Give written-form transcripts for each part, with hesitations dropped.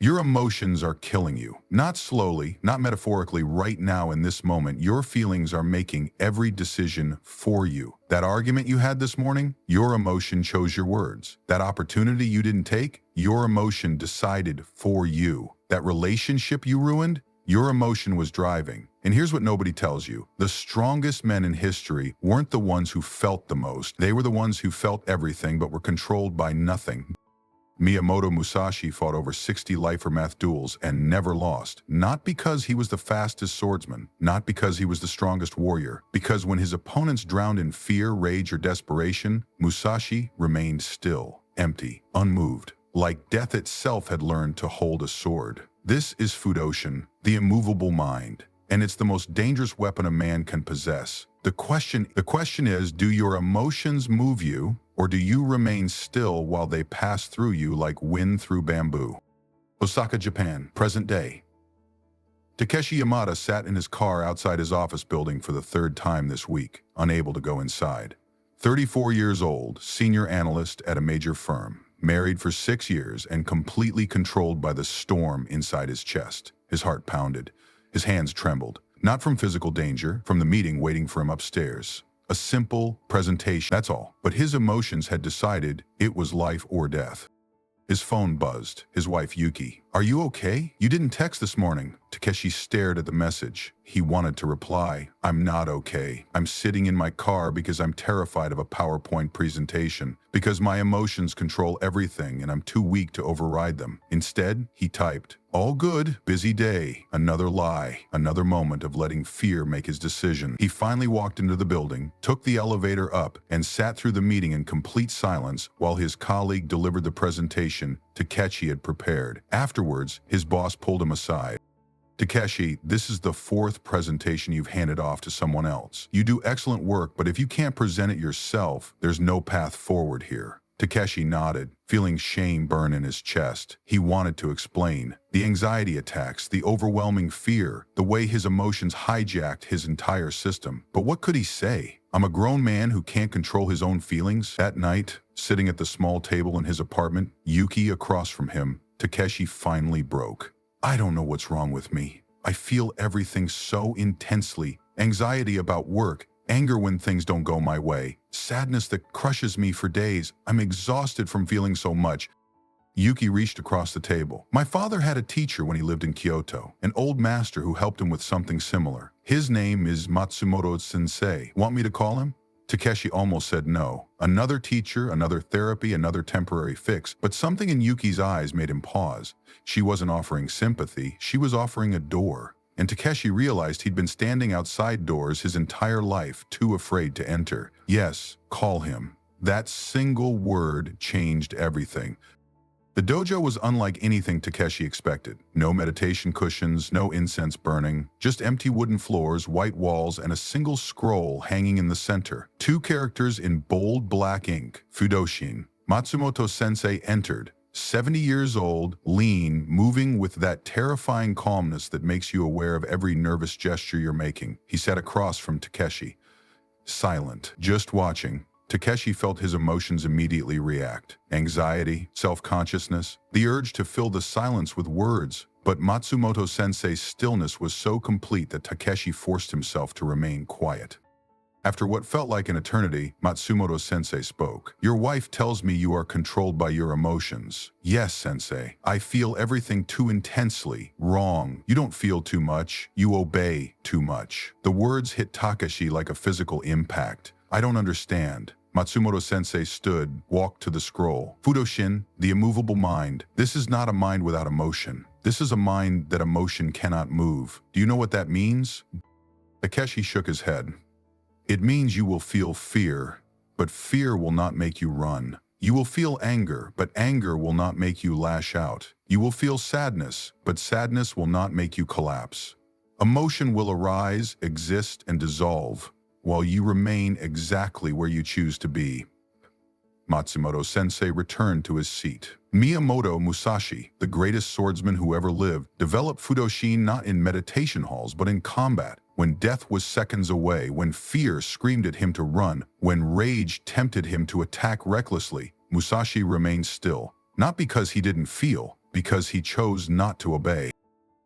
Your emotions are killing you. Not slowly, not metaphorically, right now in this moment. Your feelings are making every decision for you. That argument you had this morning, your emotion chose your words. That opportunity you didn't take, your emotion decided for you. That relationship you ruined, your emotion was driving. And here's what nobody tells you. The strongest men in history weren't the ones who felt the most. They were the ones who felt everything but were controlled by nothing. Miyamoto Musashi fought over 60 life or math duels and never lost. Not because he was the fastest swordsman, not because he was the strongest warrior, because when his opponents drowned in fear, rage, or desperation, Musashi remained still, empty, unmoved, like death itself had learned to hold a sword. This is Fudoshin, the immovable mind, and it's the most dangerous weapon a man can possess. The question is, do your emotions move you, or do you remain still while they pass through you like wind through bamboo? Osaka, Japan, present day. Takeshi Yamada sat in his car outside his office building for the third time this week, unable to go inside. 34 years old, senior analyst at a major firm, married for 6 years and completely controlled by the storm inside his chest. His heart pounded. His hands trembled. Not from physical danger, from the meeting waiting for him upstairs. A simple presentation, that's all. But his emotions had decided it was life or death. His phone buzzed. His wife, Yuki. "Are you okay? You didn't text this morning." Takeshi stared at the message. He wanted to reply, "I'm not okay. I'm sitting in my car because I'm terrified of a PowerPoint presentation, because my emotions control everything and I'm too weak to override them." Instead, he typed, "All good, busy day." Another lie, another moment of letting fear make his decision. He finally walked into the building, took the elevator up, and sat through the meeting in complete silence while his colleague delivered the presentation Takeshi had prepared. Afterwards, his boss pulled him aside. "Takeshi, this is the 4th presentation you've handed off to someone else. You do excellent work, but if you can't present it yourself, there's no path forward here." Takeshi nodded, feeling shame burn in his chest. He wanted to explain. The anxiety attacks, the overwhelming fear, the way his emotions hijacked his entire system. But what could he say? "I'm a grown man who can't control his own feelings." That night, sitting at the small table in his apartment, Yuki across from him, Takeshi finally broke. "I don't know what's wrong with me. I feel everything so intensely. Anxiety about work, anger when things don't go my way, sadness that crushes me for days. I'm exhausted from feeling so much." Yuki reached across the table. "My father had a teacher when he lived in Kyoto, an old master who helped him with something similar. His name is Matsumoto-sensei. Want me to call him?" Takeshi almost said no. Another teacher, another therapy, another temporary fix. But something in Yuki's eyes made him pause. She wasn't offering sympathy, she was offering a door. And Takeshi realized he'd been standing outside doors his entire life, too afraid to enter. Yes, call him. That single word changed everything. The dojo was unlike anything Takeshi expected. No meditation cushions, no incense burning, just empty wooden floors, white walls, and a single scroll hanging in the center. 2 characters in bold black ink, Fudoshin. Matsumoto-sensei entered. 70 years old, lean, moving with that terrifying calmness that makes you aware of every nervous gesture you're making. He sat across from Takeshi. Silent, just watching. Takeshi felt his emotions immediately react. Anxiety, self-consciousness, the urge to fill the silence with words. But Matsumoto-sensei's stillness was so complete that Takeshi forced himself to remain quiet. After what felt like an eternity, Matsumoto-sensei spoke. "Your wife tells me you are controlled by your emotions." "Yes, sensei. I feel everything too intensely." "Wrong. You don't feel too much. You obey too much." The words hit Takeshi like a physical impact. "I don't understand." Matsumoto-sensei stood, walked to the scroll. "Fudoshin, the immovable mind. This is not a mind without emotion. This is a mind that emotion cannot move. Do you know what that means?" Takeshi shook his head. "It means you will feel fear, but fear will not make you run. You will feel anger, but anger will not make you lash out. You will feel sadness, but sadness will not make you collapse. Emotion will arise, exist, and dissolve, while you remain exactly where you choose to be." Matsumoto-sensei returned to his seat. Miyamoto Musashi, the greatest swordsman who ever lived, developed Fudoshin not in meditation halls but in combat. When death was seconds away, when fear screamed at him to run, when rage tempted him to attack recklessly, Musashi remained still. Not because he didn't feel, because he chose not to obey.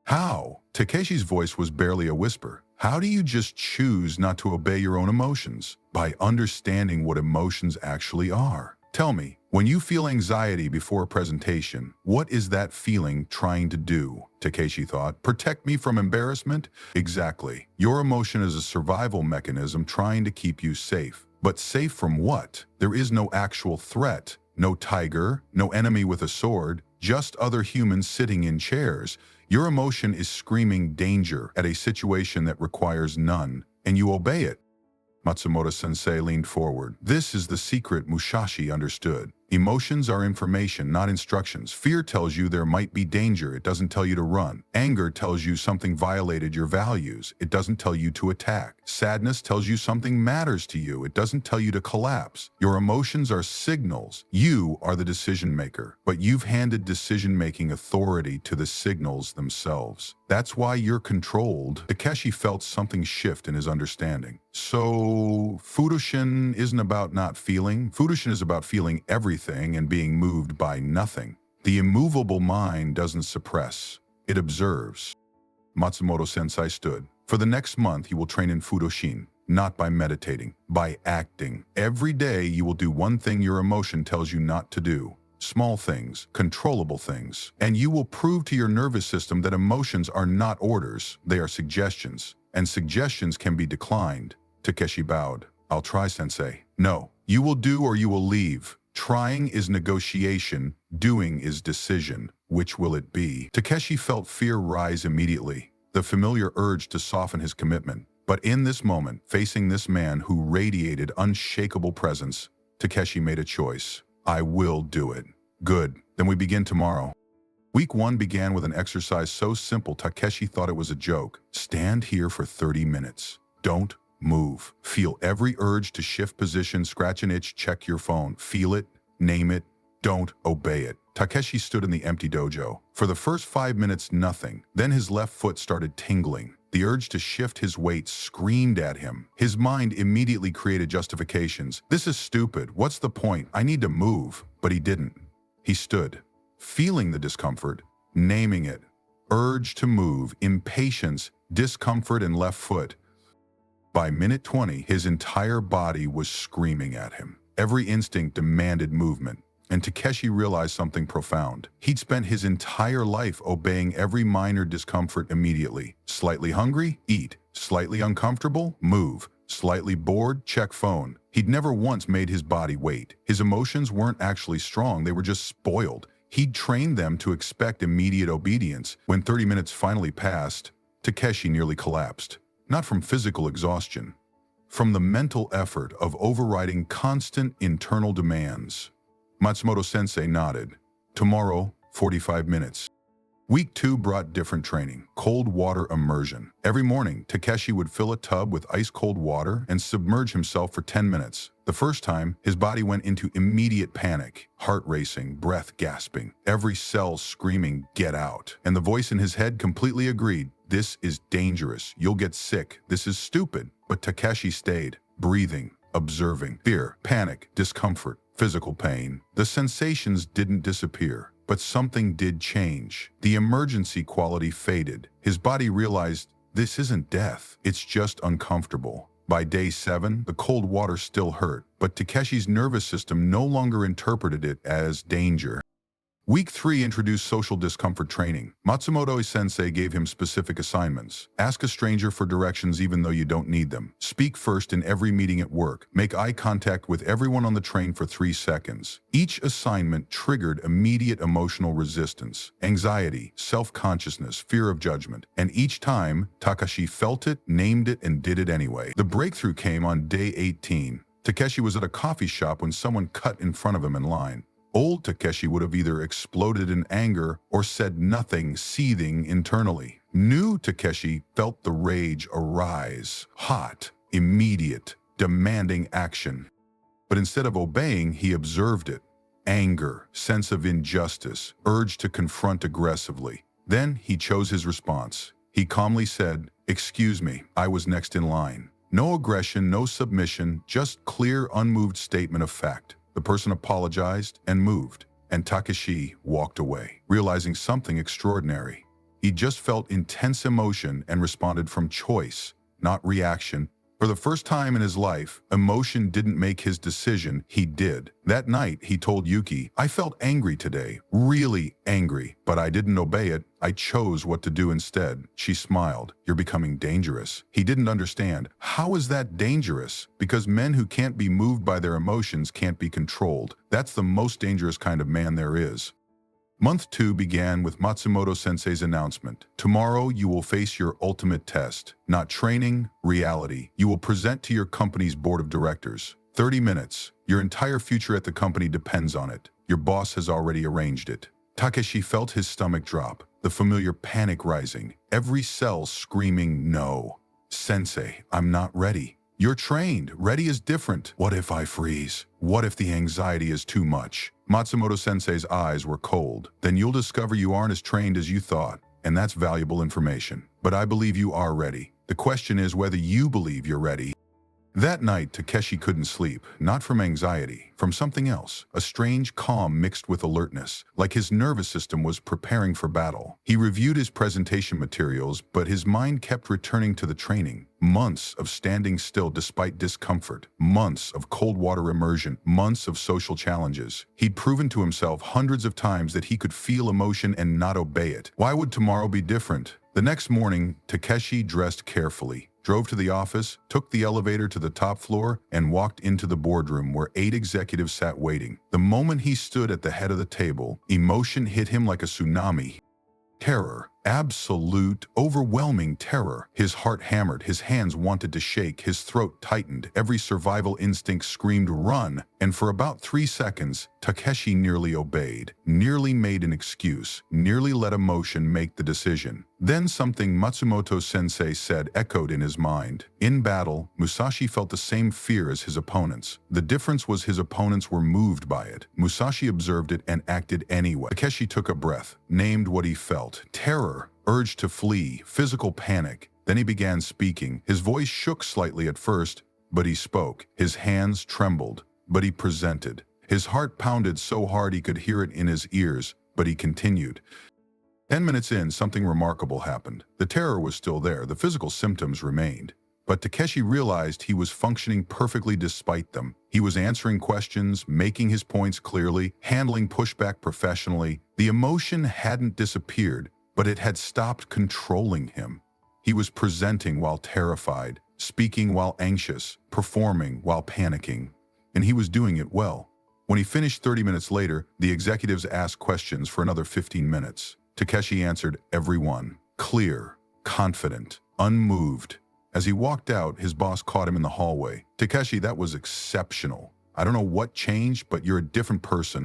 How? Takeshi's voice was barely a whisper. How do you just choose not to obey your own emotions? By understanding what emotions actually are. Tell me, when you feel anxiety before a presentation, what is that feeling trying to do? Takeshi thought. Protect me from embarrassment? Exactly. Your emotion is a survival mechanism trying to keep you safe. But safe from what? There is no actual threat. No tiger, no enemy with a sword, just other humans sitting in chairs. Your emotion is screaming danger at a situation that requires none, and you obey it. Matsumoto-sensei leaned forward. This is the secret Musashi understood. Emotions are information, not instructions. Fear tells you there might be danger. It doesn't tell you to run. Anger tells you something violated your values. It doesn't tell you to attack. Sadness tells you something matters to you. It doesn't tell you to collapse. Your emotions are signals. You are the decision maker, but you've handed decision-making authority to the signals themselves. That's why you're controlled. Takeshi felt something shift in his understanding. So, Fudoshin isn't about not feeling. Fudoshin is about feeling everything and being moved by nothing. The immovable mind doesn't suppress, it observes. Matsumoto-sensei stood. For the next month, you will train in Fudoshin, not by meditating, by acting. Every day, you will do one thing your emotion tells you not to do. Small things, controllable things. And you will prove to your nervous system that emotions are not orders, they are suggestions. And suggestions can be declined. Takeshi bowed. I'll try, sensei. No, you will do or you will leave. Trying is negotiation, doing is decision. Which will it be? Takeshi felt fear rise immediately, the familiar urge to soften his commitment. But in this moment, facing this man who radiated unshakable presence, Takeshi made a choice. I will do it. Good, then we begin tomorrow. Week 1 began with an exercise so simple Takeshi thought it was a joke. Stand here for 30 minutes. Don't move. Feel every urge to shift position, scratch an itch, check your phone. Feel it, name it, don't obey it. Takeshi stood in the empty dojo. For the first 5 minutes, nothing. Then his left foot started tingling. The urge to shift his weight screamed at him. His mind immediately created justifications. This is stupid. What's the point? I need to move. But he didn't. He stood, feeling the discomfort, naming it. Urge to move, impatience, discomfort, and left foot. By minute 20, his entire body was screaming at him. Every instinct demanded movement. And Takeshi realized something profound. He'd spent his entire life obeying every minor discomfort immediately. Slightly hungry? Eat. Slightly uncomfortable? Move. Slightly bored? Check phone. He'd never once made his body wait. His emotions weren't actually strong, they were just spoiled. He'd trained them to expect immediate obedience. When 30 minutes finally passed, Takeshi nearly collapsed. Not from physical exhaustion, from the mental effort of overriding constant internal demands. Matsumoto-sensei nodded. Tomorrow, 45 minutes. Week 2 brought different training, cold water immersion. Every morning, Takeshi would fill a tub with ice-cold water and submerge himself for 10 minutes. The first time, his body went into immediate panic, heart racing, breath gasping, every cell screaming, get out. And the voice in his head completely agreed. This is dangerous. You'll get sick. This is stupid. But Takeshi stayed, breathing, observing. Fear, panic, discomfort, physical pain. The sensations didn't disappear. But something did change. The emergency quality faded. His body realized this isn't death, it's just uncomfortable. By day 7, the cold water still hurt, but Takeshi's nervous system no longer interpreted it as danger. Week 3 introduced social discomfort training. Matsumoto-sensei gave him specific assignments. Ask a stranger for directions even though you don't need them. Speak first in every meeting at work. Make eye contact with everyone on the train for 3 seconds. Each assignment triggered immediate emotional resistance, anxiety, self-consciousness, fear of judgment. And each time, Takeshi felt it, named it, and did it anyway. The breakthrough came on day 18. Takeshi was at a coffee shop when someone cut in front of him in line. Old Takeshi would have either exploded in anger or said nothing, seething internally. New Takeshi felt the rage arise, hot, immediate, demanding action. But instead of obeying, he observed it. Anger, sense of injustice, urge to confront aggressively. Then he chose his response. He calmly said, "Excuse me, I was next in line." No aggression, no submission, just clear, unmoved statement of fact. The person apologized and moved. And Takeshi walked away, realizing something extraordinary. He just felt intense emotion and responded from choice, not reaction. For the first time in his life, emotion didn't make his decision, he did. That night, he told Yuki, "I felt angry today, really angry, but I didn't obey it. I chose what to do instead." She smiled. "You're becoming dangerous." He didn't understand. How is that dangerous? Because men who can't be moved by their emotions can't be controlled. That's the most dangerous kind of man there is. Month 2 began with Matsumoto-sensei's announcement. "Tomorrow you will face your ultimate test. Not training, reality. You will present to your company's board of directors. 30 minutes. Your entire future at the company depends on it. Your boss has already arranged it." Takeshi felt his stomach drop, the familiar panic rising, every cell screaming no. "Sensei, I'm not ready." "You're trained. Ready is different." "What if I freeze? What if the anxiety is too much?" Matsumoto-sensei's eyes were cold. "Then you'll discover you aren't as trained as you thought, and that's valuable information. But I believe you are ready. The question is whether you believe you're ready." That night, Takeshi couldn't sleep, not from anxiety, from something else, a strange calm mixed with alertness, like his nervous system was preparing for battle. He reviewed his presentation materials, but his mind kept returning to the training. Months of standing still despite discomfort, months of cold water immersion, months of social challenges. He'd proven to himself hundreds of times that he could feel emotion and not obey it. Why would tomorrow be different? The next morning, Takeshi dressed carefully, drove to the office, took the elevator to the top floor, and walked into the boardroom where 8 executives sat waiting. The moment he stood at the head of the table, emotion hit him like a tsunami. Terror. Absolute, overwhelming terror. His heart hammered, his hands wanted to shake, his throat tightened, every survival instinct screamed run, and for about 3 seconds, Takeshi nearly obeyed, nearly made an excuse, nearly let emotion make the decision. Then something Matsumoto-sensei said echoed in his mind. In battle, Musashi felt the same fear as his opponents. The difference was his opponents were moved by it. Musashi observed it and acted anyway. Takeshi took a breath, named what he felt. Terror, urge to flee, physical panic. Then he began speaking. His voice shook slightly at first, but he spoke. His hands trembled, but he presented. His heart pounded so hard he could hear it in his ears, but he continued. 10 minutes in, something remarkable happened. The terror was still there, the physical symptoms remained. But Takeshi realized he was functioning perfectly despite them. He was answering questions, making his points clearly, handling pushback professionally. The emotion hadn't disappeared, but it had stopped controlling him. He was presenting while terrified, speaking while anxious, performing while panicking. And he was doing it well. When he finished 30 minutes later, the executives asked questions for another 15 minutes. Takeshi answered every one, clear, confident, unmoved. As he walked out, his boss caught him in the hallway. "Takeshi, that was exceptional. I don't know what changed, but you're a different person."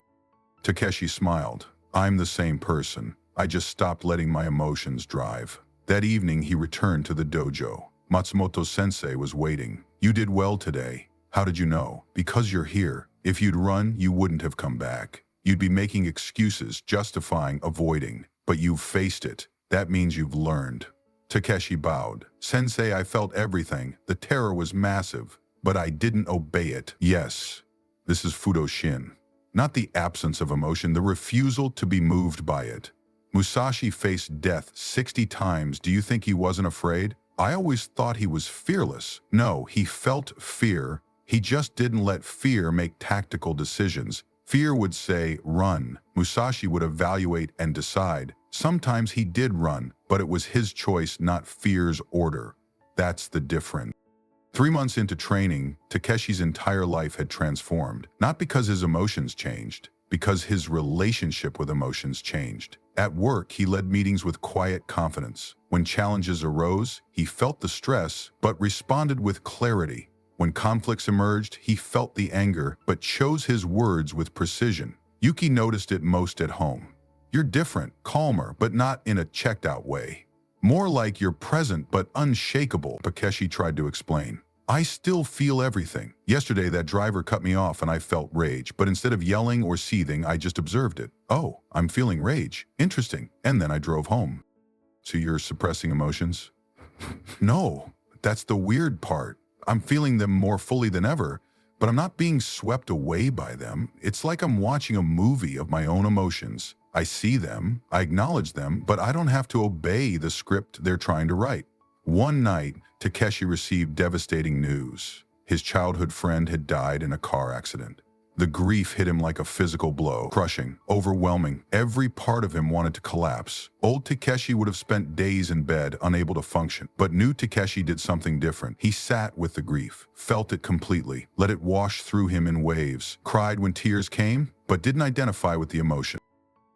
Takeshi smiled. "I'm the same person. I just stopped letting my emotions drive." That evening, he returned to the dojo. Matsumoto-sensei was waiting. "You did well today." "How did you know?" "Because you're here. If you'd run, you wouldn't have come back. You'd be making excuses, justifying, avoiding. But you've faced it. That means you've learned." Takeshi bowed. "Sensei, I felt everything. The terror was massive, but I didn't obey it." "Yes, this is Fudoshin. Not the absence of emotion, the refusal to be moved by it. Musashi faced death 60 times. Do you think he wasn't afraid? I always thought he was fearless." "No, he felt fear. He just didn't let fear make tactical decisions. Fear would say, run. Musashi would evaluate and decide. Sometimes he did run, but it was his choice, not fear's order. That's the difference." 3 months into training, Takeshi's entire life had transformed. Not because his emotions changed, because his relationship with emotions changed. At work, he led meetings with quiet confidence. When challenges arose, he felt the stress, but responded with clarity. When conflicts emerged, he felt the anger, but chose his words with precision. Yuki noticed it most at home. "You're different, calmer, but not in a checked-out way. More like you're present but unshakable," Takeshi tried to explain. "I still feel everything. Yesterday that driver cut me off and I felt rage, but instead of yelling or seething, I just observed it. Oh, I'm feeling rage. Interesting. And then I drove home." "So you're suppressing emotions?" "No, that's the weird part. I'm feeling them more fully than ever, but I'm not being swept away by them. It's like I'm watching a movie of my own emotions. I see them, I acknowledge them, but I don't have to obey the script they're trying to write. One night, Takeshi received devastating news. His childhood friend had died in a car accident. The grief hit him like a physical blow, crushing, overwhelming. Every part of him wanted to collapse. Old Takeshi would have spent days in bed, unable to function. But new Takeshi did something different. He sat with the grief, felt it completely, let it wash through him in waves, cried when tears came, but didn't identify with the emotion.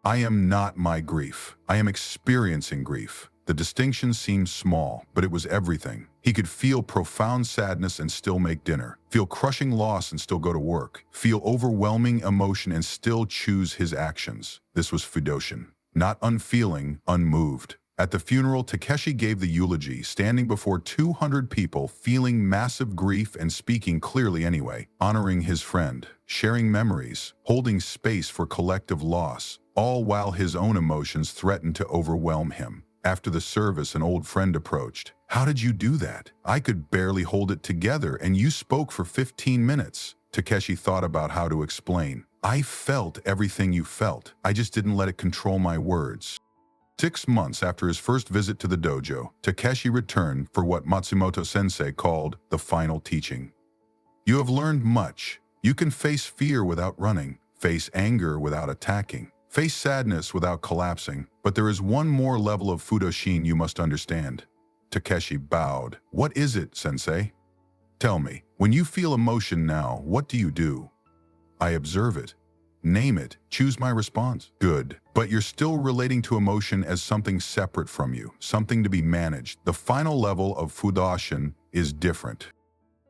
I am not my grief. I am experiencing grief. The distinction seemed small, but it was everything. He could feel profound sadness and still make dinner, feel crushing loss and still go to work, feel overwhelming emotion and still choose his actions. This was Fudoshin, not unfeeling, unmoved. At the funeral, Takeshi gave the eulogy, standing before 200 people, feeling massive grief and speaking clearly anyway, honoring his friend, sharing memories, holding space for collective loss, all while his own emotions threatened to overwhelm him. After the service, an old friend approached. How did you do that? I could barely hold it together, and you spoke for 15 minutes. Takeshi thought about how to explain. I felt everything you felt. I just didn't let it control my words. 6 months after his first visit to the dojo, Takeshi returned for what Matsumoto-sensei called the final teaching. You have learned much. You can face fear without running, face anger without attacking, face sadness without collapsing, but there is one more level of Fudoshin you must understand. Takeshi bowed. What is it, sensei? Tell me, when you feel emotion now, what do you do? I observe it. Name it. Choose my response. Good. But you're still relating to emotion as something separate from you, something to be managed. The final level of Fudoshin is different.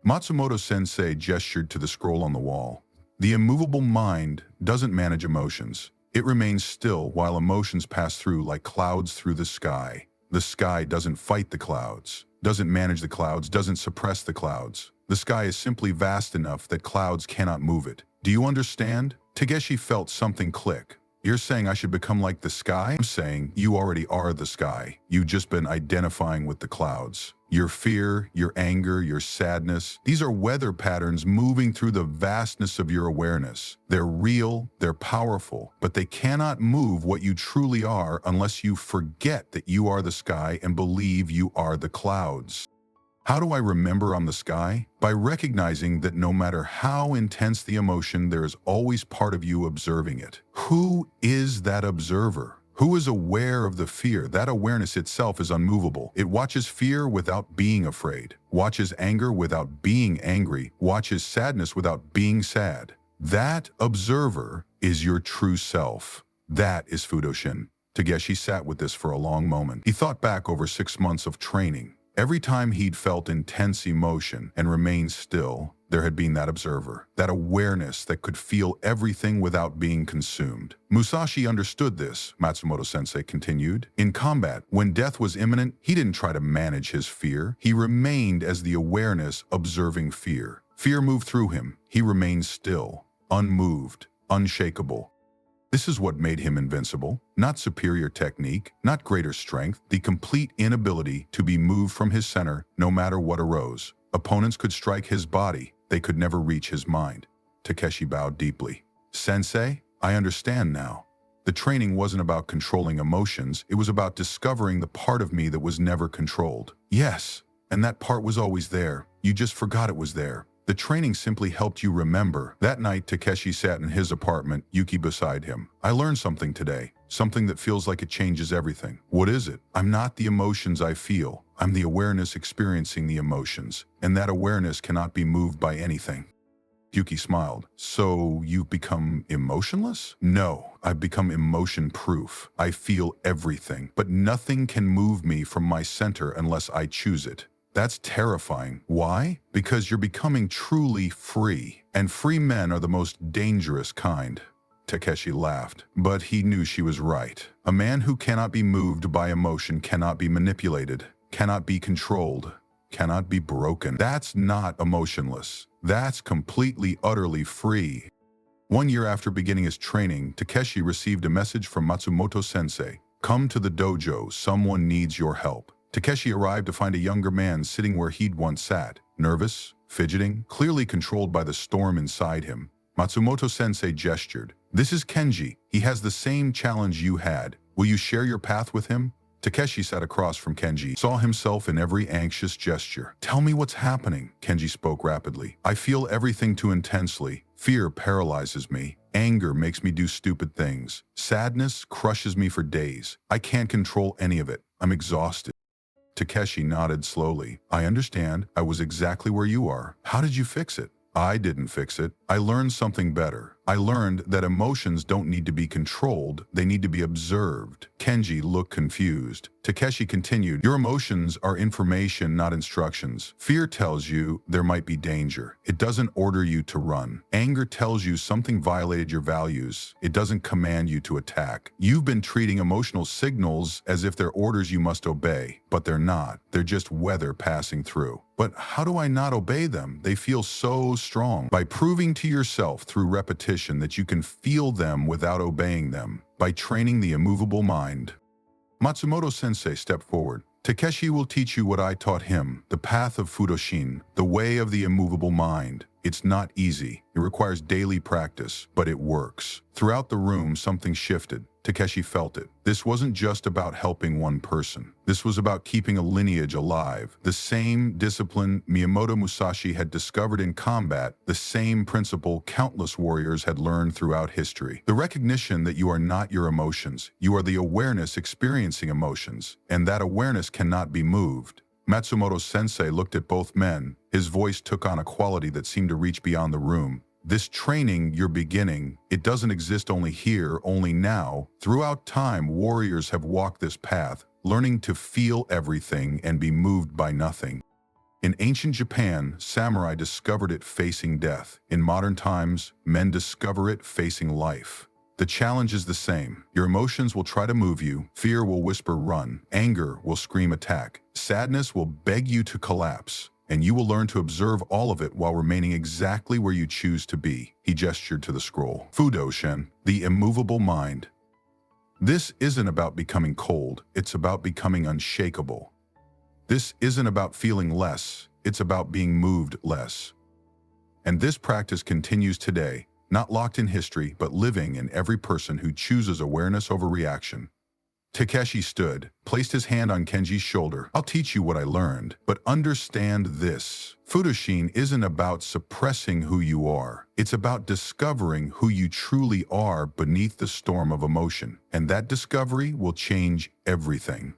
Matsumoto-sensei gestured to the scroll on the wall. The immovable mind doesn't manage emotions. It remains still while emotions pass through like clouds through the sky. The sky doesn't fight the clouds, doesn't manage the clouds, doesn't suppress the clouds. The sky is simply vast enough that clouds cannot move it. Do you understand? Takeshi felt something click. You're saying I should become like the sky? I'm saying you already are the sky. You've just been identifying with the clouds. Your fear, your anger, your sadness, these are weather patterns moving through the vastness of your awareness. They're real, they're powerful, but they cannot move what you truly are unless you forget that you are the sky and believe you are the clouds. How do I remember I'm the sky? By recognizing that no matter how intense the emotion, there is always part of you observing it. Who is that observer? Who is aware of the fear? That awareness itself is unmovable. It watches fear without being afraid, watches anger without being angry, watches sadness without being sad. That observer is your true self. That is Fudoshin. Takeshi sat with this for a long moment. He thought back over 6 months of training. Every time he'd felt intense emotion and remained still, there had been that observer, that awareness that could feel everything without being consumed. Musashi understood this, Matsumoto-sensei continued. In combat, when death was imminent, he didn't try to manage his fear. He remained as the awareness observing fear. Fear moved through him. He remained still, unmoved, unshakable. This is what made him invincible. Not superior technique, not greater strength, the complete inability to be moved from his center no matter what arose. Opponents could strike his body, they could never reach his mind. Takeshi bowed deeply. Sensei, I understand now. The training wasn't about controlling emotions, it was about discovering the part of me that was never controlled. Yes, and that part was always there. You just forgot it was there. The training simply helped you remember. That night, Takeshi sat in his apartment, Yuki beside him. I learned something today, something that feels like it changes everything. What is it? I'm not the emotions I feel. I'm the awareness experiencing the emotions, and that awareness cannot be moved by anything. Yuki smiled. So you've become emotionless? No, I've become emotion-proof. I feel everything, but nothing can move me from my center unless I choose it. That's terrifying. Why? Because you're becoming truly free, and free men are the most dangerous kind. Takeshi laughed, but he knew she was right. A man who cannot be moved by emotion cannot be manipulated, cannot be controlled, cannot be broken. That's not emotionless. That's completely, utterly free. 1 year after beginning his training, Takeshi received a message from Matsumoto-sensei. Come to the dojo, someone needs your help. Takeshi arrived to find a younger man sitting where he'd once sat. nervous, fidgeting, clearly controlled by the storm inside him. Matsumoto-sensei gestured. This is Kenji. He has the same challenge you had. Will you share your path with him? Takeshi sat across from Kenji, saw himself in every anxious gesture. Tell me what's happening, Kenji spoke rapidly. I feel everything too intensely. Fear paralyzes me. Anger makes me do stupid things. Sadness crushes me for days. I can't control any of it. I'm exhausted. Takeshi nodded slowly. I understand. I was exactly where you are. How did you fix it? I didn't fix it. I learned something better. I learned that emotions don't need to be controlled, they need to be observed. Kenji looked confused. Takeshi continued, your emotions are information, not instructions. Fear tells you there might be danger. It doesn't order you to run. Anger tells you something violated your values. It doesn't command you to attack. You've been treating emotional signals as if they're orders you must obey, but they're not. They're just weather passing through. But how do I not obey them? They feel so strong. By proving to yourself through repetition that you can feel them without obeying them, by training the immovable mind. Matsumoto-sensei stepped forward. Takeshi will teach you what I taught him, the path of Fudoshin, the way of the immovable mind. It's not easy. It requires daily practice, but it works. Throughout the room, something shifted. Takeshi felt it. This wasn't just about helping one person. This was about keeping a lineage alive. The same discipline Miyamoto Musashi had discovered in combat, the same principle countless warriors had learned throughout history. The recognition that you are not your emotions. You are the awareness experiencing emotions, and that awareness cannot be moved. Matsumoto-sensei looked at both men. His voice took on a quality that seemed to reach beyond the room. This training you're beginning, it doesn't exist only here, only now. Throughout time, warriors have walked this path, learning to feel everything and be moved by nothing. In ancient Japan, samurai discovered it facing death. In modern times, men discover it facing life. The challenge is the same. Your emotions will try to move you. Fear will whisper run. Anger will scream attack. Sadness will beg you to collapse. And you will learn to observe all of it while remaining exactly where you choose to be. He gestured to the scroll. Fudoshin, the immovable mind. This isn't about becoming cold. It's about becoming unshakable. This isn't about feeling less. It's about being moved less. And this practice continues today, not locked in history, but living in every person who chooses awareness over reaction. Takeshi stood, placed his hand on Kenji's shoulder. I'll teach you what I learned, but understand this. Fudoshin isn't about suppressing who you are. It's about discovering who you truly are beneath the storm of emotion. And that discovery will change everything.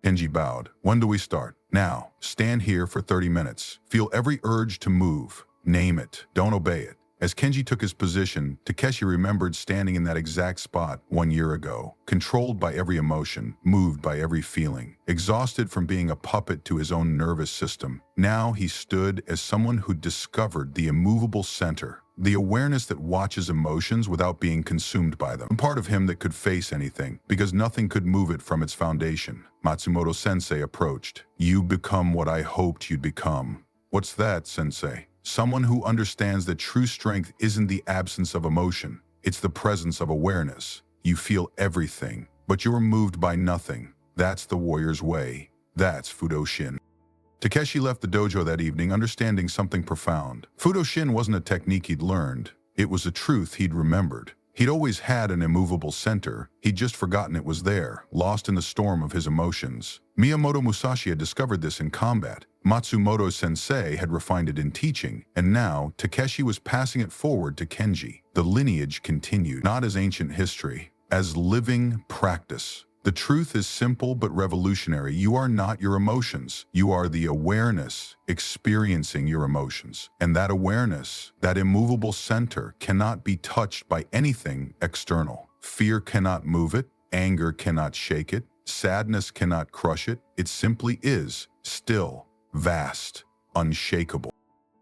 Kenji bowed. When do we start? Now. Stand here for 30 minutes. Feel every urge to move. Name it. Don't obey it. As Kenji took his position, Takeshi remembered standing in that exact spot 1 year ago, controlled by every emotion, moved by every feeling, exhausted from being a puppet to his own nervous system. Now he stood as someone who discovered the immovable center, the awareness that watches emotions without being consumed by them, a part of him that could face anything, because nothing could move it from its foundation. Matsumoto-sensei approached. You become what I hoped you'd become. What's that, sensei? Someone who understands that true strength isn't the absence of emotion, it's the presence of awareness. You feel everything, but you're moved by nothing. That's the warrior's way. That's Fudoshin. Takeshi left the dojo that evening understanding something profound. Fudoshin wasn't a technique he'd learned, it was a truth he'd remembered. He'd always had an immovable center, he'd just forgotten it was there, lost in the storm of his emotions. Miyamoto Musashi had discovered this in combat. Matsumoto-sensei had refined it in teaching, and now Takeshi was passing it forward to Kenji. The lineage continued, not as ancient history, as living practice. The truth is simple but revolutionary. You are not your emotions. You are the awareness experiencing your emotions. And that awareness, that immovable center, cannot be touched by anything external. Fear cannot move it. Anger cannot shake it. Sadness cannot crush it. It simply is, still, vast, unshakable.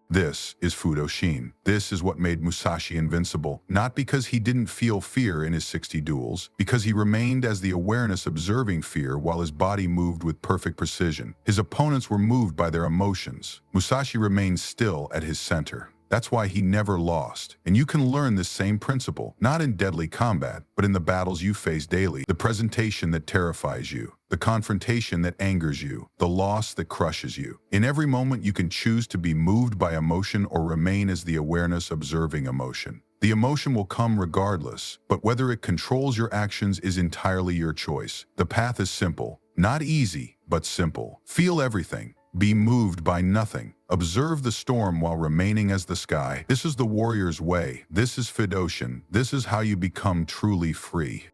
This is Fudoshin. This is what made Musashi invincible, not because he didn't feel fear in his 60 duels, because he remained as the awareness observing fear while his body moved with perfect precision. His opponents were moved by their emotions. Musashi remained still at his center. That's why he never lost. And you can learn this same principle, not in deadly combat, but in the battles you face daily, the presentation that terrifies you, the confrontation that angers you, the loss that crushes you. In every moment, you can choose to be moved by emotion or remain as the awareness observing emotion. The emotion will come regardless, but whether it controls your actions is entirely your choice. The path is simple, not easy, but simple. Feel everything. Be moved by nothing. Observe the storm while remaining as the sky. This is the warrior's way. This is Fudoshin. This is how you become truly free.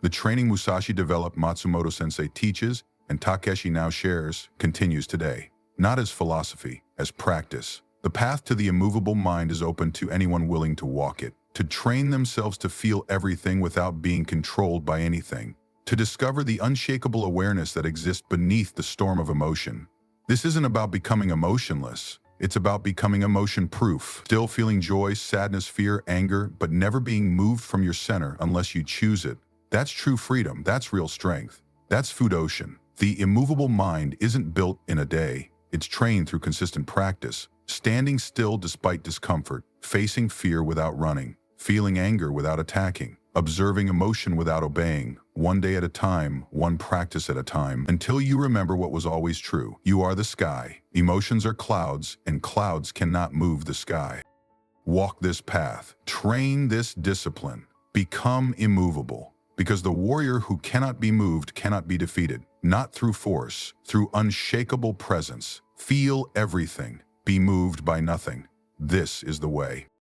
The training Musashi developed, Matsumoto-sensei teaches, and Takeshi now shares, continues today. Not as philosophy, as practice. The path to the immovable mind is open to anyone willing to walk it, to train themselves to feel everything without being controlled by anything, to discover the unshakable awareness that exists beneath the storm of emotion. This isn't about becoming emotionless. It's about becoming emotion-proof, still feeling joy, sadness, fear, anger, but never being moved from your center unless you choose it. That's true freedom. That's real strength. That's Fudoshin. The immovable mind isn't built in a day. It's trained through consistent practice, standing still despite discomfort, facing fear without running, feeling anger without attacking, observing emotion without obeying, one day at a time, one practice at a time, until you remember what was always true. You are the sky. Emotions are clouds, and clouds cannot move the sky. Walk this path. Train this discipline. Become immovable. Because the warrior who cannot be moved cannot be defeated. Not through force, through unshakable presence. Feel everything. Be moved by nothing. This is the way.